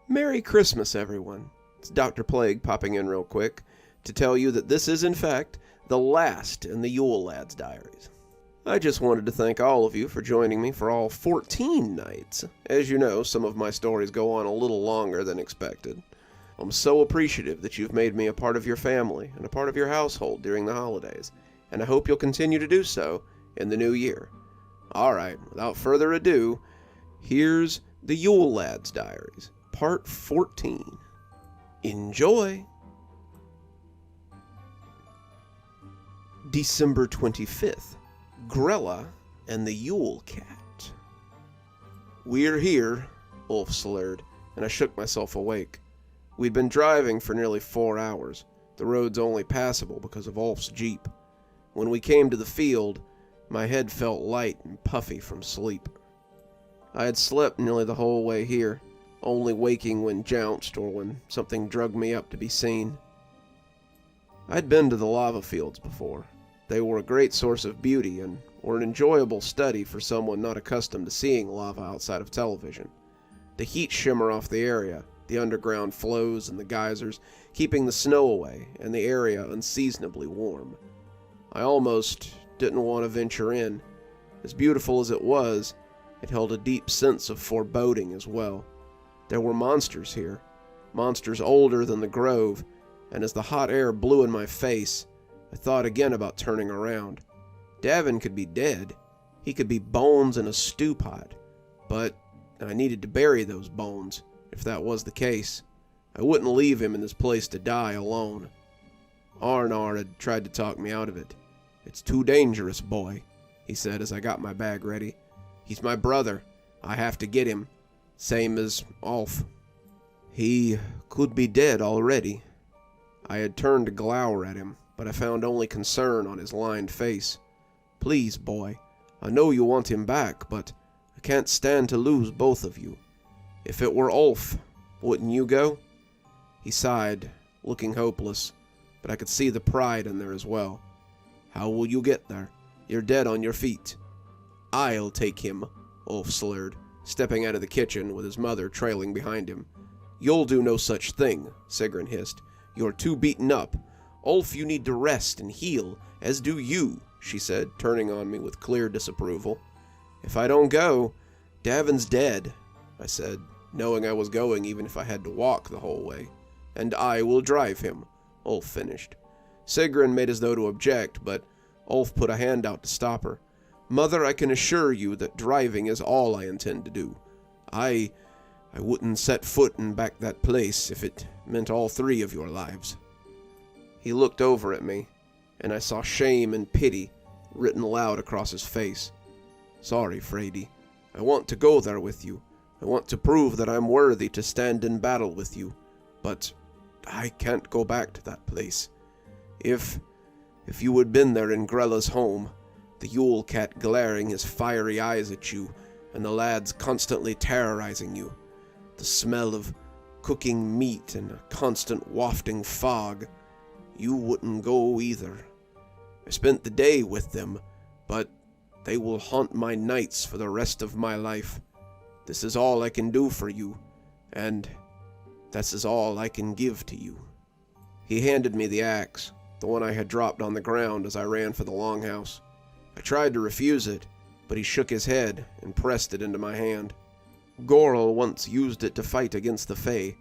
Merry Christmas, everyone. It's Dr. Plague popping in real quick to tell you that this is, in fact, the last in the Yule Lads' diaries. I just wanted to thank all of you for joining me for all 14 nights. As you know, some of my stories go on a little longer than expected. I'm so appreciative that you've made me a part of your family and a part of your household during the holidays, and I hope you'll continue to do so in the new year. Alright, without further ado, here's the Yule Lads' diaries. Part 14. Enjoy! December 25th. Grella and the Yule Cat. "We're here," Ulf slurred, and I shook myself awake. We'd been driving for nearly 4 hours. The road's only passable because of Ulf's Jeep. When we came to the field, my head felt light and puffy from sleep. I had slept nearly the whole way here, only waking when jounced or when something drugged me up to be seen. I'd been to the lava fields before. They were a great source of beauty and were an enjoyable study for someone not accustomed to seeing lava outside of television. The heat shimmer off the area, the underground flows and the geysers, keeping the snow away and the area unseasonably warm. I almost didn't want to venture in. As beautiful as it was, it held a deep sense of foreboding as well. There were monsters here, monsters older than the grove, and as the hot air blew in my face, I thought again about turning around. Davin could be dead. He could be bones in a stew pot. But I needed to bury those bones, if that was the case. I wouldn't leave him in this place to die alone. Arnar had tried to talk me out of it. "It's too dangerous, boy," he said as I got my bag ready. "He's my brother. I have to get him. Same as Ulf." "He could be dead already." I had turned to glower at him, but I found only concern on his lined face. "Please, boy, I know you want him back, but I can't stand to lose both of you. If it were Ulf, wouldn't you go?" He sighed, looking hopeless, but I could see the pride in there as well. "How will you get there? You're dead on your feet." "I'll take him," Ulf slurred, stepping out of the kitchen with his mother trailing behind him. "You'll do no such thing," Sigrun hissed. "You're too beaten up. Ulf, you need to rest and heal, as do you," she said, turning on me with clear disapproval. "If I don't go, Davin's dead," I said, knowing I was going even if I had to walk the whole way. "And I will drive him," Ulf finished. Sigrun made as though to object, but Ulf put a hand out to stop her. "Mother, I can assure you that driving is all I intend to do. I wouldn't set foot in back that place if it meant all 3 of your lives." He looked over at me, and I saw shame and pity written loud across his face. "Sorry, Frady. I want to go there with you. I want to prove that I'm worthy to stand in battle with you. But I can't go back to that place. If you had been there in Grella's home, the Yule Cat glaring his fiery eyes at you, and the lads constantly terrorizing you, the smell of cooking meat and a constant wafting fog, you wouldn't go either. I spent the day with them, but they will haunt my nights for the rest of my life. This is all I can do for you, and this is all I can give to you." He handed me the axe, the one I had dropped on the ground as I ran for the longhouse. I tried to refuse it, but he shook his head and pressed it into my hand. "Gorl once used it to fight against the Fae.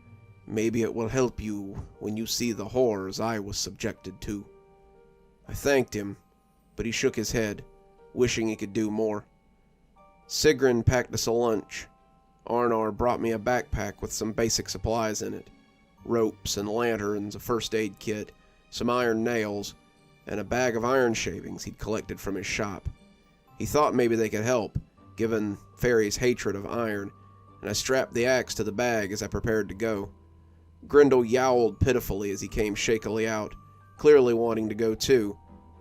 Maybe it will help you when you see the horrors I was subjected to." I thanked him, but he shook his head, wishing he could do more. Sigrun packed us a lunch. Arnar brought me a backpack with some basic supplies in it. Ropes and lanterns, a first aid kit, some iron nails, and a bag of iron shavings he'd collected from his shop. He thought maybe they could help, given Fairy's hatred of iron, and I strapped the axe to the bag as I prepared to go. Grendel yowled pitifully as he came shakily out, clearly wanting to go too,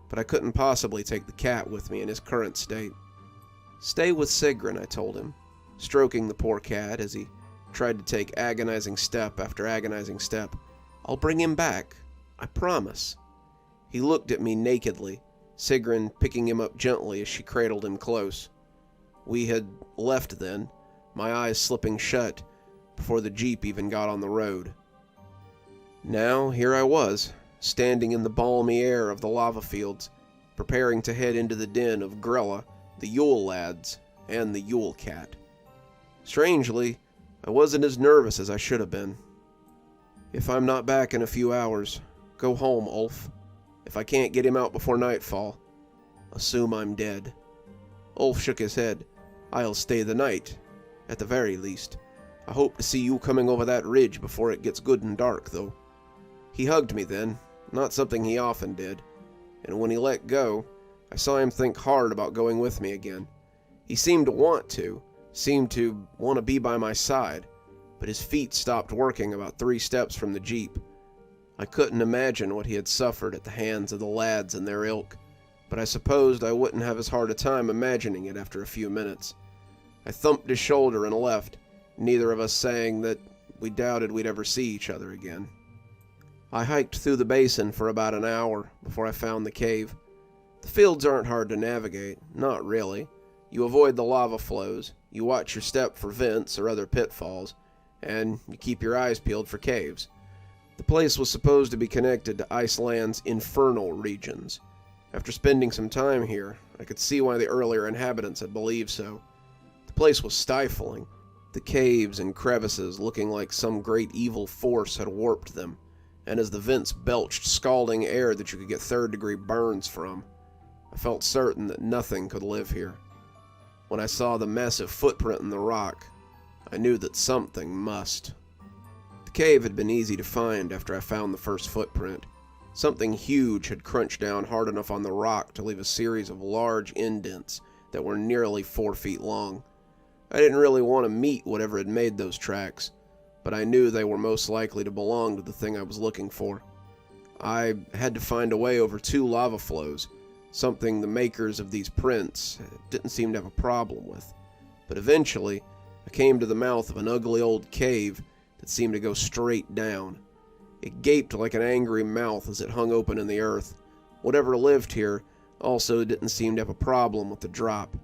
but I couldn't possibly take the cat with me in his current state. "Stay with Sigrun," I told him, stroking the poor cat as he tried to take agonizing step after agonizing step. "I'll bring him back. I promise." He looked at me nakedly, Sigrun picking him up gently as she cradled him close. We had left then, my eyes slipping shut, before the Jeep even got on the road. Now, here I was, standing in the balmy air of the lava fields, preparing to head into the den of Grella, the Yule lads, and the Yule cat. Strangely, I wasn't as nervous as I should have been. If I'm not back in a few hours, go home, Ulf. If I can't get him out before nightfall, assume I'm dead. Ulf shook his head. I'll stay the night, at the very least. I hope to see you coming over that ridge before it gets good and dark, though. He hugged me then, not something he often did, and when he let go, I saw him think hard about going with me again. He seemed to want to be by my side, but his feet stopped working about 3 steps from the Jeep. I couldn't imagine what he had suffered at the hands of the lads and their ilk, but I supposed I wouldn't have as hard a time imagining it after a few minutes. I thumped his shoulder and left, neither of us saying that we doubted we'd ever see each other again. I hiked through the basin for about an hour before I found the cave. The fields aren't hard to navigate, not really. You avoid the lava flows, you watch your step for vents or other pitfalls, and you keep your eyes peeled for caves. The place was supposed to be connected to Iceland's infernal regions. After spending some time here, I could see why the earlier inhabitants had believed so. The place was stifling, the caves and crevices looking like some great evil force had warped them, and as the vents belched scalding air that you could get third-degree burns from, I felt certain that nothing could live here. When I saw the massive footprint in the rock, I knew that something must. The cave had been easy to find after I found the first footprint. Something huge had crunched down hard enough on the rock to leave a series of large indents that were nearly 4 feet long. I didn't really want to meet whatever had made those tracks, but I knew they were most likely to belong to the thing I was looking for. I had to find a way over 2 lava flows, something the makers of these prints didn't seem to have a problem with. But eventually, I came to the mouth of an ugly old cave that seemed to go straight down. It gaped like an angry mouth as it hung open in the earth. Whatever lived here also didn't seem to have a problem with the drop.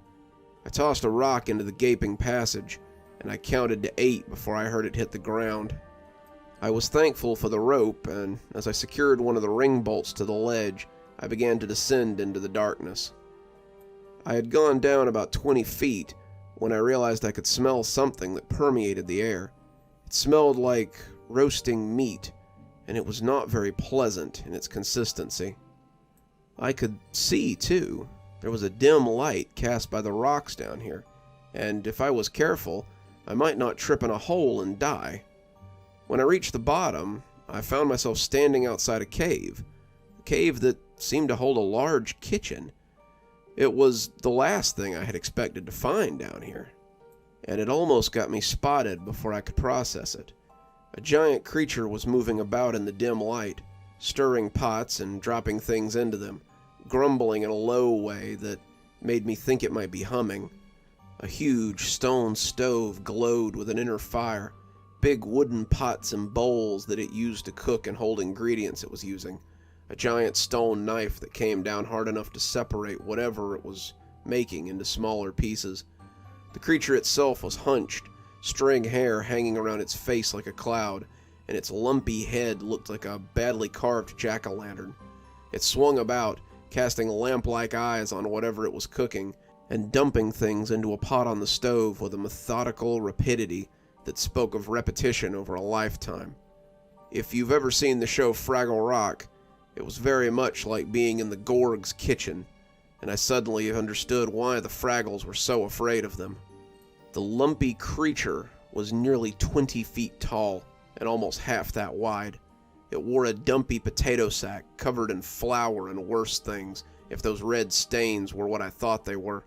I tossed a rock into the gaping passage, and I counted to 8 before I heard it hit the ground. I was thankful for the rope, and as I secured one of the ring bolts to the ledge, I began to descend into the darkness. I had gone down about 20 feet when I realized I could smell something that permeated the air. It smelled like roasting meat, and it was not very pleasant in its consistency. I could see, too. There was a dim light cast by the rocks down here, and if I was careful, I might not trip in a hole and die. When I reached the bottom, I found myself standing outside a cave that seemed to hold a large kitchen. It was the last thing I had expected to find down here, and it almost got me spotted before I could process it. A giant creature was moving about in the dim light, stirring pots and dropping things into them, grumbling in a low way that made me think it might be humming. A huge stone stove glowed with an inner fire, big wooden pots and bowls that it used to cook and hold ingredients it was using, a giant stone knife that came down hard enough to separate whatever it was making into smaller pieces. The creature itself was hunched, string hair hanging around its face like a cloud, and its lumpy head looked like a badly carved jack-o'-lantern. It swung about, casting lamp-like eyes on whatever it was cooking, and dumping things into a pot on the stove with a methodical rapidity that spoke of repetition over a lifetime. If you've ever seen the show Fraggle Rock, it was very much like being in the Gorg's kitchen, and I suddenly understood why the Fraggles were so afraid of them. The lumpy creature was nearly 20 feet tall and almost half that wide. It wore a dumpy potato sack covered in flour and worse things, if those red stains were what I thought they were.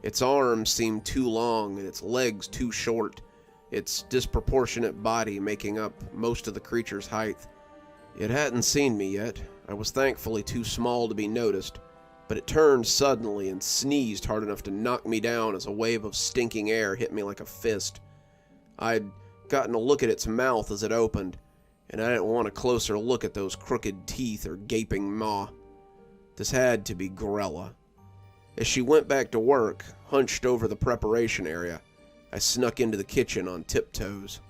Its arms seemed too long and its legs too short, its disproportionate body making up most of the creature's height. It hadn't seen me yet. I was thankfully too small to be noticed, but it turned suddenly and sneezed hard enough to knock me down as a wave of stinking air hit me like a fist. I'd gotten a look at its mouth as it opened, and I didn't want a closer look at those crooked teeth or gaping maw. This had to be Grella. As she went back to work, hunched over the preparation area, I snuck into the kitchen on tiptoes.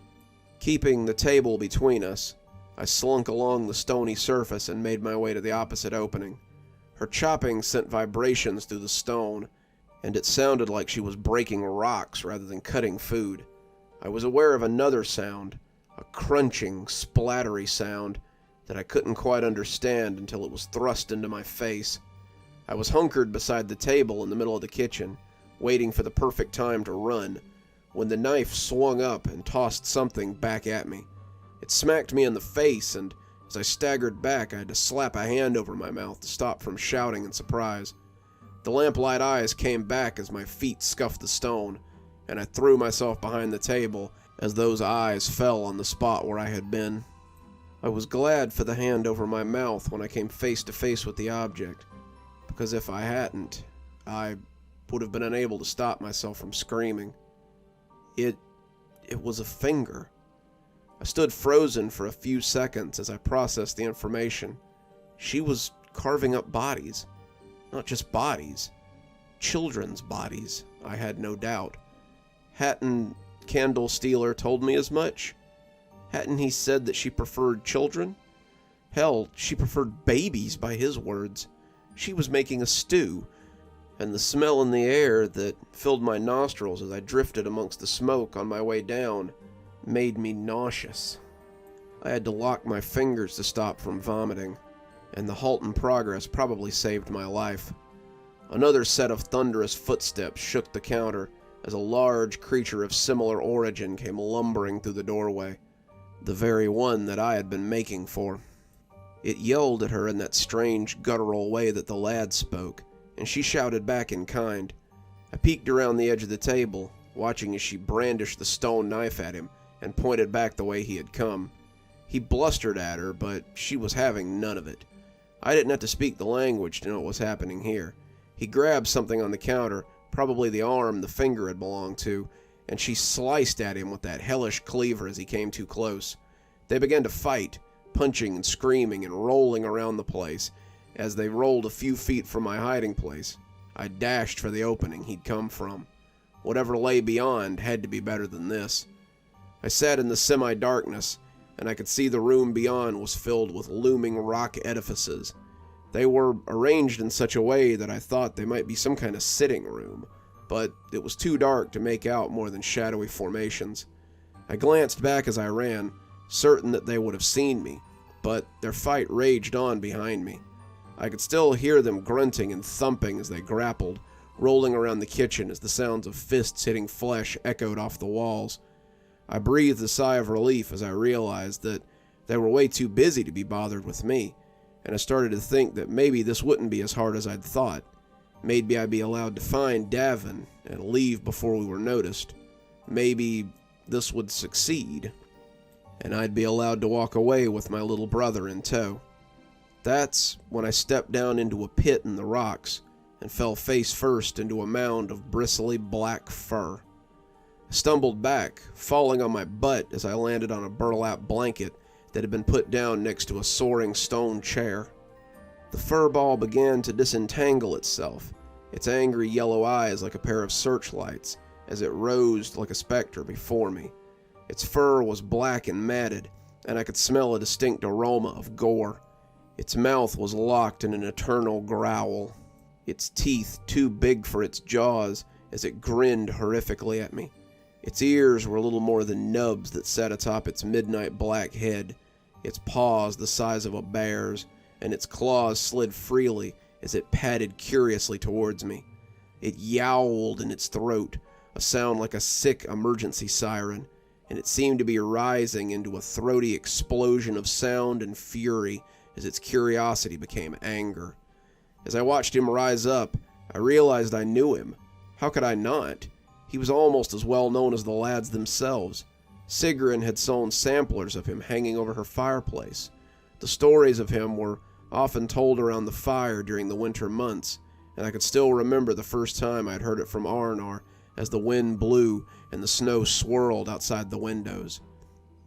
Keeping the table between us, I slunk along the stony surface and made my way to the opposite opening. Her chopping sent vibrations through the stone, and it sounded like she was breaking rocks rather than cutting food. I was aware of another sound, a crunching, splattery sound that I couldn't quite understand until it was thrust into my face. I was hunkered beside the table in the middle of the kitchen, waiting for the perfect time to run, when the knife swung up and tossed something back at me. It smacked me in the face, and as I staggered back, I had to slap a hand over my mouth to stop from shouting in surprise. The lamplight eyes came back as my feet scuffed the stone, and I threw myself behind the table as those eyes fell on the spot where I had been. I was glad for the hand over my mouth when I came face to face with the object, because if I hadn't, I would have been unable to stop myself from screaming. It was a finger. I stood frozen for a few seconds as I processed the information. She was carving up bodies. Not just bodies. Children's bodies, I had no doubt. Hadn't Candle Stealer told me as much? Hadn't he said that she preferred children? Hell, she preferred babies by his words. She was making a stew, and the smell in the air that filled my nostrils as I drifted amongst the smoke on my way down made me nauseous. I had to lock my fingers to stop from vomiting, and the halt in progress probably saved my life. Another set of thunderous footsteps shook the counter as a large creature of similar origin came lumbering through the doorway, the very one that I had been making for. It yelled at her in that strange guttural way that the lad spoke, and she shouted back in kind. I peeked around the edge of the table, watching as she brandished the stone knife at him and pointed back the way he had come. He blustered at her, but she was having none of it. I didn't have to speak the language to know what was happening here. He grabbed something on the counter, probably the arm the finger had belonged to, and she sliced at him with that hellish cleaver as he came too close. They began to fight, punching and screaming and rolling around the place. As they rolled a few feet from my hiding place, I dashed for the opening he'd come from. Whatever lay beyond had to be better than this. I sat in the semi-darkness, and I could see the room beyond was filled with looming rock edifices. They were arranged in such a way that I thought they might be some kind of sitting room, but it was too dark to make out more than shadowy formations. I glanced back as I ran, certain that they would have seen me, but their fight raged on behind me. I could still hear them grunting and thumping as they grappled, rolling around the kitchen as the sounds of fists hitting flesh echoed off the walls. I breathed a sigh of relief as I realized that they were way too busy to be bothered with me, and I started to think that maybe this wouldn't be as hard as I'd thought. Maybe I'd be allowed to find Davin and leave before we were noticed. Maybe this would succeed, and I'd be allowed to walk away with my little brother in tow. That's when I stepped down into a pit in the rocks and fell face first into a mound of bristly black fur. I stumbled back, falling on my butt as I landed on a burlap blanket that had been put down next to a soaring stone chair. The fur ball began to disentangle itself, its angry yellow eyes like a pair of searchlights, as it rose like a specter before me. Its fur was black and matted, and I could smell a distinct aroma of gore. Its mouth was locked in an eternal growl, its teeth too big for its jaws as it grinned horrifically at me. Its ears were little more than nubs that sat atop its midnight black head, its paws the size of a bear's, and its claws slid freely as it padded curiously towards me. It yowled in its throat, a sound like a sick emergency siren, and it seemed to be rising into a throaty explosion of sound and fury as its curiosity became anger. As I watched him rise up, I realized I knew him. How could I not? He was almost as well known as the lads themselves. Sigrun had sewn samplers of him hanging over her fireplace. The stories of him were often told around the fire during the winter months, and I could still remember the first time I'd heard it from Arnar as the wind blew and the snow swirled outside the windows.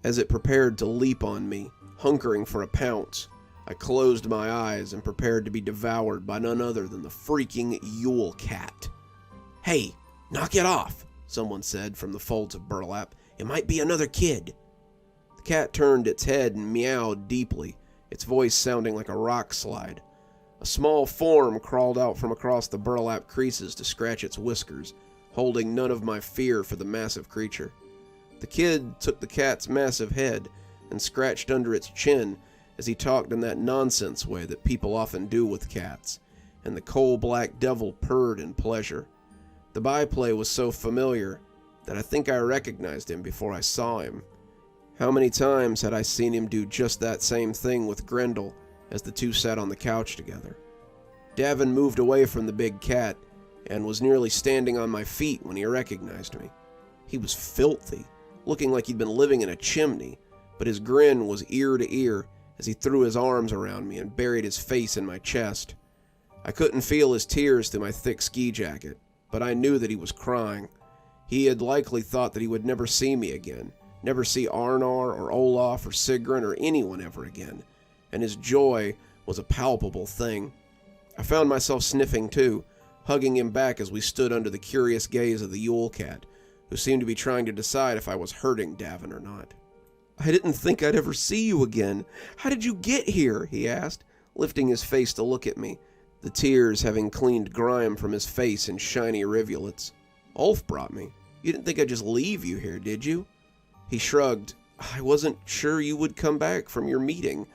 As it prepared to leap on me, hunkering for a pounce, I closed my eyes and prepared to be devoured by none other than the freaking Yule cat. "Hey, knock it off," someone said from the folds of burlap. "It might be another kid." The cat turned its head and meowed deeply, its voice sounding like a rock slide. A small form crawled out from across the burlap creases to scratch its whiskers, holding none of my fear for the massive creature. The kid took the cat's massive head and scratched under its chin as he talked in that nonsense way that people often do with cats, and the coal-black devil purred in pleasure. The byplay was so familiar that I think I recognized him before I saw him. How many times had I seen him do just that same thing with Grendel as the two sat on the couch together? Davin moved away from the big cat and was nearly standing on my feet when he recognized me. He was filthy, looking like he'd been living in a chimney, but his grin was ear to ear as he threw his arms around me and buried his face in my chest. I couldn't feel his tears through my thick ski jacket, but I knew that he was crying. He had likely thought that he would never see me again, never see Arnar or Olaf or Sigrun or anyone ever again, and his joy was a palpable thing. I found myself sniffing too, hugging him back as we stood under the curious gaze of the Yule cat, who seemed to be trying to decide if I was hurting Davin or not. "I didn't think I'd ever see you again. How did you get here?" he asked, lifting his face to look at me, the tears having cleaned grime from his face in shiny rivulets. "Ulf brought me. You didn't think I'd just leave you here, did you?" He shrugged. "I wasn't sure you would come back from your meeting.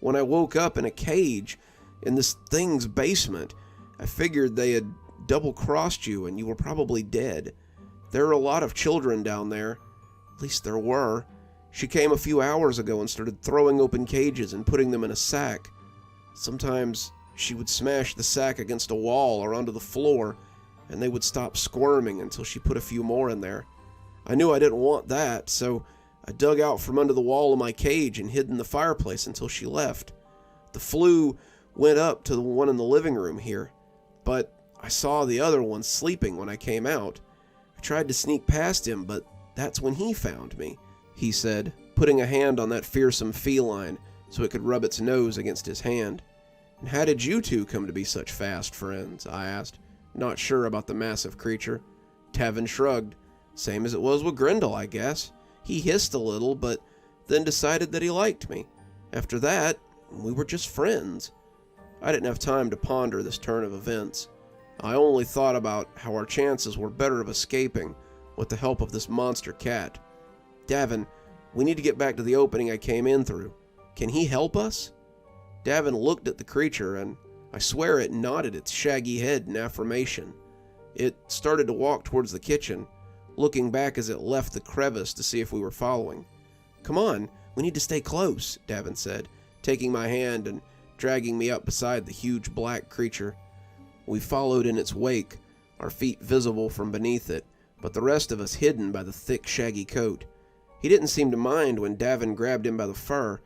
When I woke up in a cage in this thing's basement, I figured they had double-crossed you and you were probably dead. There are a lot of children down there. At least there were. She came a few hours ago and started throwing open cages and putting them in a sack. Sometimes she would smash the sack against a wall or onto the floor, and they would stop squirming until she put a few more in there. I knew I didn't want that, so I dug out from under the wall of my cage and hid in the fireplace until she left. The flue went up to the one in the living room here, but I saw the other one sleeping when I came out. I tried to sneak past him, but that's when he found me," he said, putting a hand on that fearsome feline so it could rub its nose against his hand. "And how did you two come to be such fast friends?" I asked, not sure about the massive creature. Tavin shrugged. "Same as it was with Grendel, I guess. He hissed a little, but then decided that he liked me. After that, we were just friends." I didn't have time to ponder this turn of events. I only thought about how our chances were better of escaping with the help of this monster cat. "Davin, we need to get back to the opening I came in through. Can he help us?" Davin looked at the creature, and I swear it nodded its shaggy head in affirmation. It started to walk towards the kitchen, looking back as it left the crevice to see if we were following. "Come on, we need to stay close," Davin said, taking my hand and dragging me up beside the huge black creature. We followed in its wake, our feet visible from beneath it, but the rest of us hidden by the thick, shaggy coat. He didn't seem to mind when Davin grabbed him by the fur,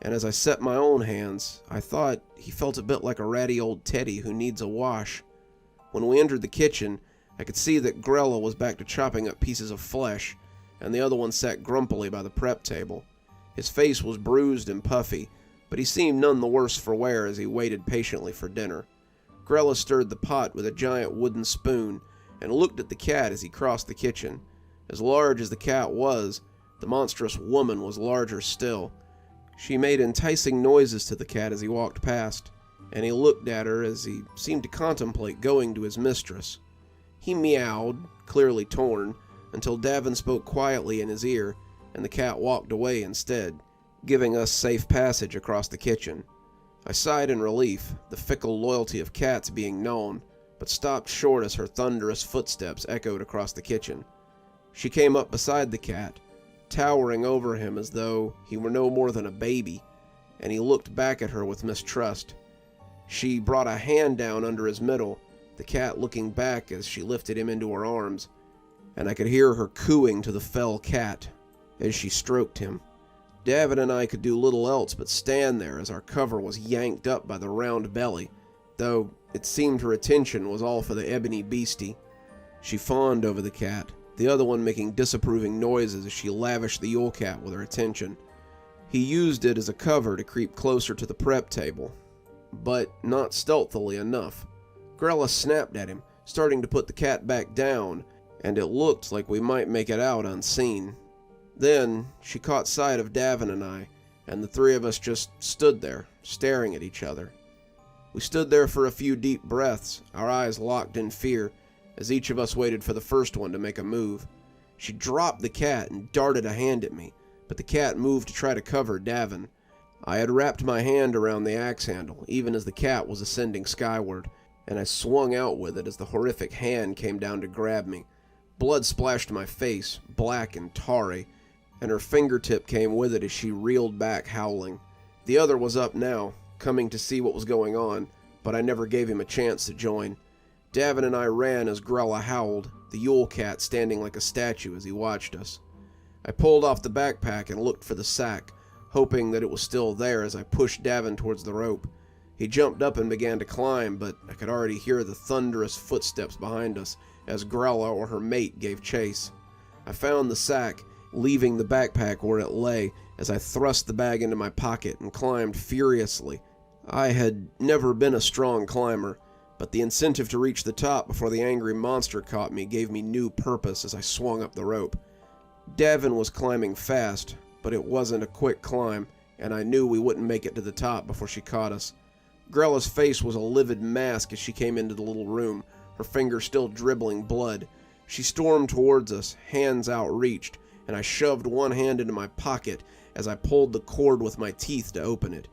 and as I set my own hands, I thought he felt a bit like a ratty old teddy who needs a wash. When we entered the kitchen, I could see that Grella was back to chopping up pieces of flesh, and the other one sat grumpily by the prep table. His face was bruised and puffy, but he seemed none the worse for wear as he waited patiently for dinner. Grella stirred the pot with a giant wooden spoon and looked at the cat as he crossed the kitchen. As large as the cat was, the monstrous woman was larger still. She made enticing noises to the cat as he walked past, and he looked at her as he seemed to contemplate going to his mistress. He meowed, clearly torn, until Davin spoke quietly in his ear, and the cat walked away instead, giving us safe passage across the kitchen. I sighed in relief, the fickle loyalty of cats being known, but stopped short as her thunderous footsteps echoed across the kitchen. She came up beside the cat, towering over him as though he were no more than a baby, and he looked back at her with mistrust. She brought a hand down under his middle, the cat looking back as she lifted him into her arms, and I could hear her cooing to the fell cat as she stroked him. Davin and I could do little else but stand there as our cover was yanked up by the round belly, though it seemed her attention was all for the ebony beastie. She fawned over the cat, the other one making disapproving noises as she lavished the Yule cat with her attention. He used it as a cover to creep closer to the prep table, but not stealthily enough. Grella snapped at him, starting to put the cat back down, and it looked like we might make it out unseen. Then she caught sight of Davin and I, and the three of us just stood there, staring at each other. We stood there for a few deep breaths, our eyes locked in fear, as each of us waited for the first one to make a move. She dropped the cat and darted a hand at me, but the cat moved to try to cover Davin. I had wrapped my hand around the axe handle, even as the cat was ascending skyward, and I swung out with it as the horrific hand came down to grab me. Blood splashed my face, black and tarry, and her fingertip came with it as she reeled back, howling. The other was up now, coming to see what was going on, but I never gave him a chance to join. Davin and I ran as Grella howled, the Yule cat standing like a statue as he watched us. I pulled off the backpack and looked for the sack, hoping that it was still there as I pushed Davin towards the rope. He jumped up and began to climb, but I could already hear the thunderous footsteps behind us as Grella or her mate gave chase. I found the sack, leaving the backpack where it lay as I thrust the bag into my pocket and climbed furiously. I had never been a strong climber, but the incentive to reach the top before the angry monster caught me gave me new purpose as I swung up the rope. Davin was climbing fast, but it wasn't a quick climb, and I knew we wouldn't make it to the top before she caught us. Grella's face was a livid mask as she came into the little room, her fingers still dribbling blood. She stormed towards us, hands outreached, and I shoved one hand into my pocket as I pulled the cord with my teeth to open it.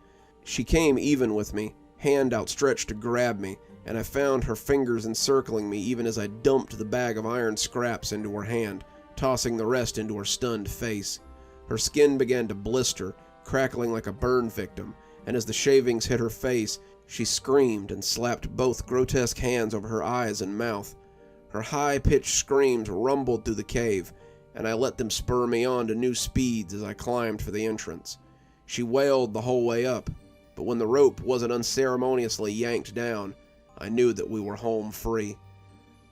She came even with me, hand outstretched to grab me, and I found her fingers encircling me even as I dumped the bag of iron scraps into her hand, tossing the rest into her stunned face. Her skin began to blister, crackling like a burn victim, and as the shavings hit her face, she screamed and slapped both grotesque hands over her eyes and mouth. Her high-pitched screams rumbled through the cave, and I let them spur me on to new speeds as I climbed for the entrance. She wailed the whole way up, but when the rope wasn't unceremoniously yanked down, I knew that we were home free.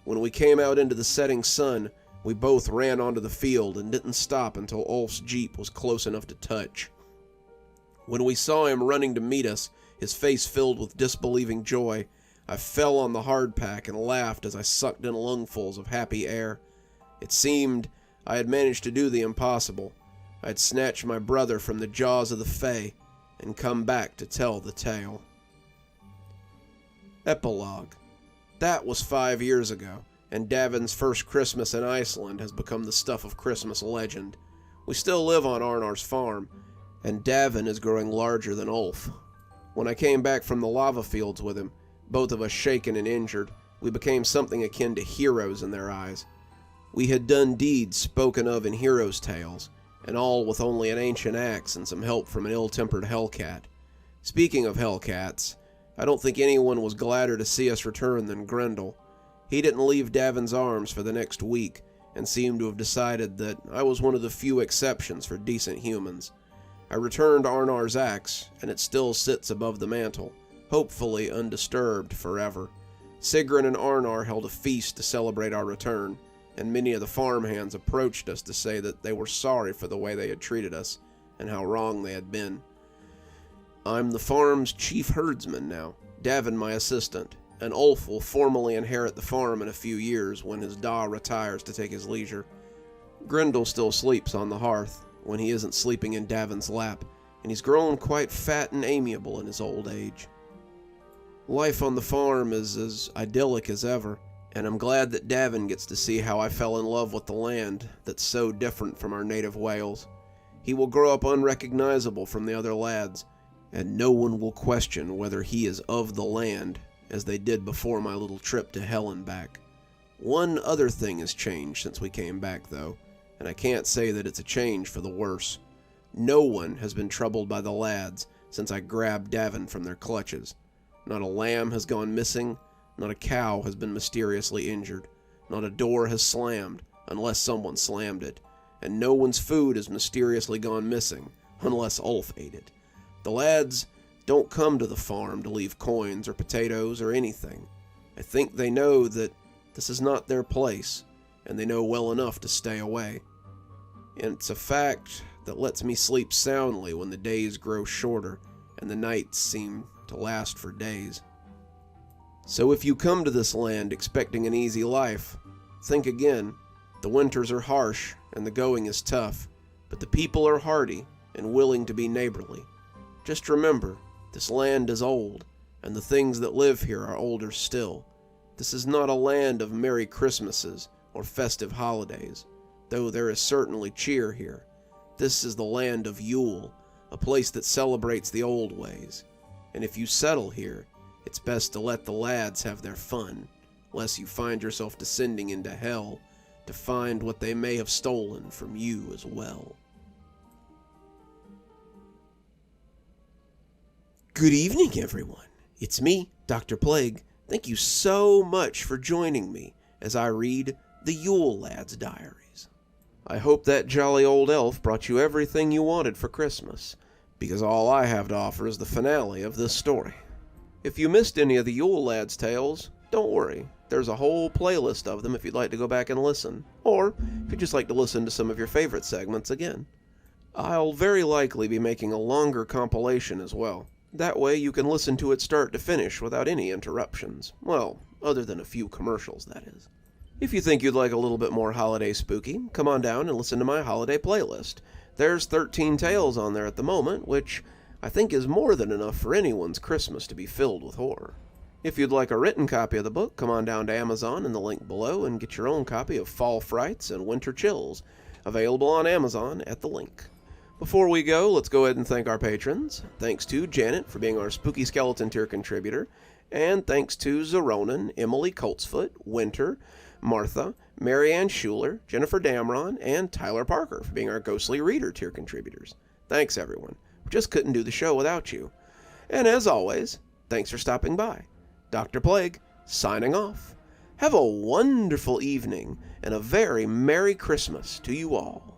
When we came out into the setting sun, we both ran onto the field and didn't stop until Ulf's Jeep was close enough to touch. When we saw him running to meet us, his face filled with disbelieving joy, I fell on the hardpack and laughed as I sucked in lungfuls of happy air. It seemed I had managed to do the impossible. I had snatched my brother from the jaws of the Fae and come back to tell the tale. Epilogue. That was 5 years ago, and Davin's first Christmas in Iceland has become the stuff of Christmas legend. We still live on Arnar's farm, and Davin is growing larger than Ulf. When I came back from the lava fields with him, both of us shaken and injured, we became something akin to heroes in their eyes. We had done deeds spoken of in heroes' tales, and all with only an ancient axe and some help from an ill-tempered hellcat. Speaking of hellcats, I don't think anyone was gladder to see us return than Grendel. He didn't leave Davin's arms for the next week, and seemed to have decided that I was one of the few exceptions for decent humans. I returned Arnar's axe, and it still sits above the mantel, hopefully undisturbed forever. Sigrun and Arnar held a feast to celebrate our return, and many of the farmhands approached us to say that they were sorry for the way they had treated us, and how wrong they had been. I'm the farm's chief herdsman now, Davin my assistant, and Ulf will formally inherit the farm in a few years when his Da retires to take his leisure. Grendel still sleeps on the hearth when he isn't sleeping in Davin's lap, and he's grown quite fat and amiable in his old age. Life on the farm is as idyllic as ever, and I'm glad that Davin gets to see how I fell in love with the land that's so different from our native Wales. He will grow up unrecognizable from the other lads, and no one will question whether he is of the land, as they did before my little trip to hell and back. One other thing has changed since we came back, though, and I can't say that it's a change for the worse. No one has been troubled by the lads since I grabbed Davin from their clutches. Not a lamb has gone missing, not a cow has been mysteriously injured, not a door has slammed, unless someone slammed it, and no one's food has mysteriously gone missing, unless Ulf ate it. The lads don't come to the farm to leave coins or potatoes or anything. I think they know that this is not their place, and they know well enough to stay away. And it's a fact that lets me sleep soundly when the days grow shorter and the nights seem to last for days. So if you come to this land expecting an easy life, think again. The winters are harsh and the going is tough, but the people are hardy and willing to be neighborly. Just remember, this land is old, and the things that live here are older still. This is not a land of Merry Christmases or festive holidays, though there is certainly cheer here. This is the land of Yule, a place that celebrates the old ways. And if you settle here, it's best to let the lads have their fun, lest you find yourself descending into hell to find what they may have stolen from you as well. Good evening, everyone. It's me, Dr. Plague. Thank you so much for joining me as I read the Yule Lads' Diaries. I hope that jolly old elf brought you everything you wanted for Christmas, because all I have to offer is the finale of this story. If you missed any of the Yule Lads' tales, don't worry. There's a whole playlist of them if you'd like to go back and listen, or if you'd just like to listen to some of your favorite segments again. I'll very likely be making a longer compilation as well. That way you can listen to it start to finish without any interruptions. Well, other than a few commercials, that is. If you think you'd like a little bit more holiday spooky, come on down and listen to my holiday playlist. There's 13 tales on there at the moment, which I think is more than enough for anyone's Christmas to be filled with horror. If you'd like a written copy of the book, come on down to Amazon in the link below and get your own copy of Fall Frights and Winter Chills, available on Amazon at the link. Before we go, let's go ahead and thank our patrons. Thanks to Janet for being our Spooky Skeleton tier contributor, and thanks to Xaronan, Emily Coltsfoot, Winter, Martha, Marianne Schuler, Jennifer Damron, and Tyler Parker for being our Ghostly Reader tier contributors. Thanks, everyone. We just couldn't do the show without you. And as always, thanks for stopping by. Dr. Plague, signing off. Have a wonderful evening, and a very Merry Christmas to you all.